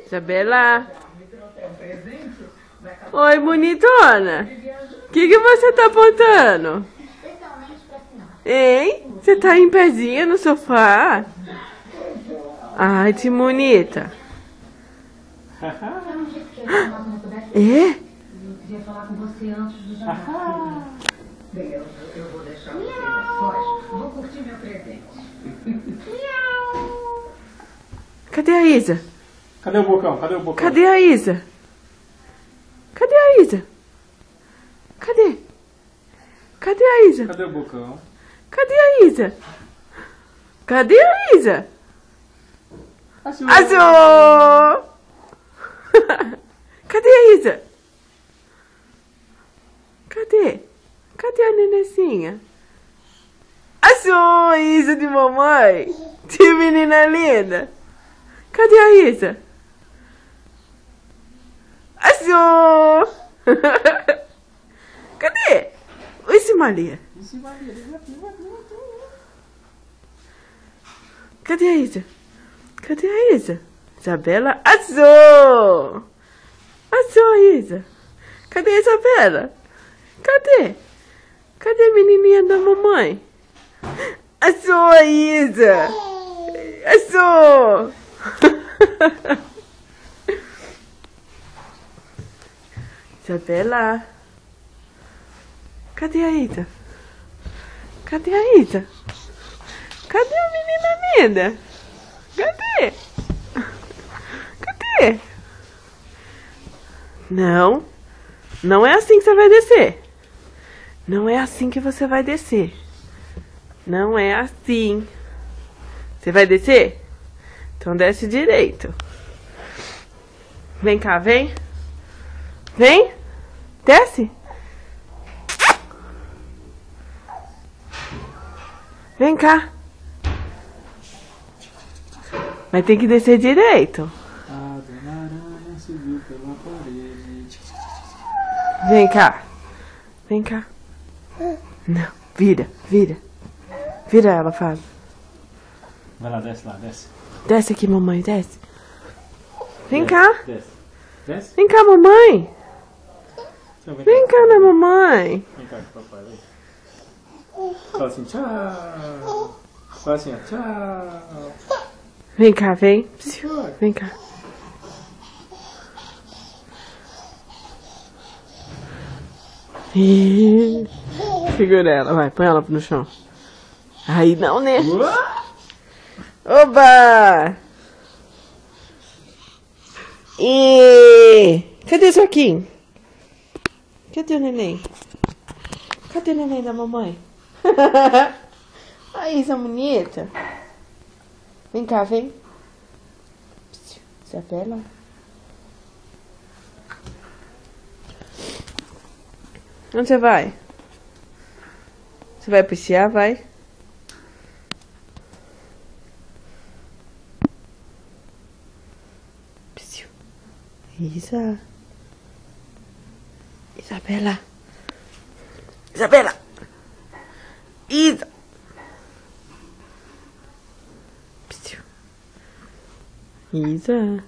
Isabela. Oi, bonitona. O que você tá apontando? Hein? Você tá em pezinha no sofá? Ai, que bonita. É? Queria falar com você antes do jantar. Bem, eu vou deixar você sós. Vou curtir meu presente. Cadê a Isa? Cadê o bocão? Cadê o bocão? Cadê a Isa? Cadê a Isa? Cadê? Cadê a Isa? Cadê o bocão? Cadê a Isa? Cadê a Isa? Azul! Cadê a Isa? Cadê? Cadê a nenecinha? Azul, Isa de mamãe! Que menina linda! Cadê a Isa? Azul! Cadê? Oi, Maria. Cadê a Isa? Cadê a Isa? Isabela? Azul! Azul, Isa. Cadê a Isabela? Cadê? Cadê a menininha da mamãe? Azul, Isa! Azul! Isabela? Cadê a Isa? Cadê a Isa? Cadê a menina linda? Cadê? Cadê? Não. Não é assim que você vai descer. Não é assim que você vai descer. Não é assim. Você vai descer? Então desce direito. Vem cá, vem. Vem. Desce. Vem cá. Mas tem que descer direito. A dona Aranha subiu pela parede. Vem cá. Vem cá. Não. Vira, vira. Vira ela, Fábio. Vai lá, desce. Desce aqui, mamãe, desce. Vem cá. Desce. Desce? Vem cá, mamãe. Então, Vem cá na mamãe. Vem cá com o papai, vem. Fala assim, tchau. Fala assim, ó, tchau. Vem cá, vem. Tchau. Vem cá. Ih, segura ela, vai, põe ela no chão. Aí não, né? Oba! E cadê o Joaquim? Cadê o neném? Cadê o neném da mamãe? Aí, essa bonita. Vem cá, vem. Isabela. Onde você vai? Você vai passear? Vai? Isa. Isabela. Isabela. Isa. Isa.